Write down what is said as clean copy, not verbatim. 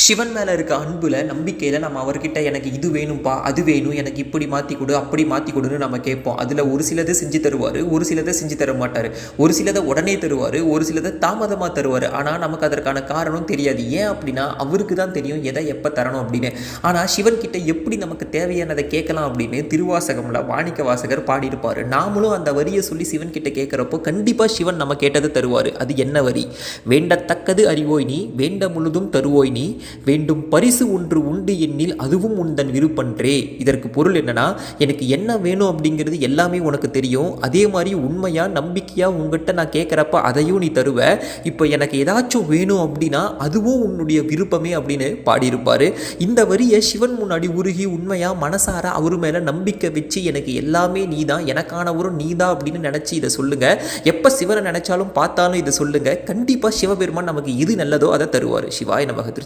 சிவன் மேலே இருக்க அன்புல நம்பிக்கையில் நம்ம அவர்கிட்ட எனக்கு இது வேணும்ப்பா, அது வேணும், எனக்கு இப்படி மாற்றி கொடு, அப்படி மாற்றி கொடுன்னு நம்ம கேட்போம். அதில் ஒரு சிலதை செஞ்சு தருவார், ஒரு சிலதை செஞ்சு தர மாட்டார், ஒரு சிலதை உடனே தருவார், ஒரு சிலதை தாமதமாக தருவார். ஆனால் நமக்கு அதற்கான காரணம் தெரியாது. ஏன் அப்படின்னா அவருக்கு தான் தெரியும் எதை எப்போ தரணும் அப்படின்னு. ஆனால் சிவன் கிட்ட எப்படி நமக்கு தேவையானதை கேட்கலாம் அப்படின்னு திருவாசகம்ல மாணிக்க வாசகர் பாடியிருப்பார். நாமளும் அந்த வரியை சொல்லி சிவன் கிட்ட கேட்குறப்போ கண்டிப்பாக சிவன் நம்ம கேட்டதை தருவார். அது என்ன வரி? வேண்டத்தக்கது அறிவோய் நீ, வேண்ட முழுதும் தருவோய் நீ, வேண்டும் பரிசு ஒன்று உண்டு எண்ணில் அதுவும் உந்தன் விருப்பன்றே. இதற்கு பொருள் என்னன்னா, எனக்கு என்ன வேணும் அப்படிங்கிறது எல்லாமே உனக்கு தெரியும். அதே மாதிரி உண்மையா நம்பிக்கையா உங்ககிட்ட நான் கேட்குறப்ப அதையும் நீ தருவ. இப்போ எனக்கு ஏதாச்சும் வேணும் அப்படின்னா அதுவும் உன்னுடைய விருப்பமே அப்படின்னு பாடியிருப்பாரு. இந்த வரியை சிவன் முன்னாடி உருகி உண்மையா மனசார அவர் மேல நம்பிக்கை வச்சு எனக்கு எல்லாமே நீதான், எனக்கானவரும் நீதான் அப்படின்னு நினைச்சு இதை சொல்லுங்க. எப்ப சிவனை நினைச்சாலும் பார்த்தாலும் இதை சொல்லுங்க. கண்டிப்பா சிவபெருமான் நமக்கு எது நல்லதோ அதை தருவார். சிவாய நமக.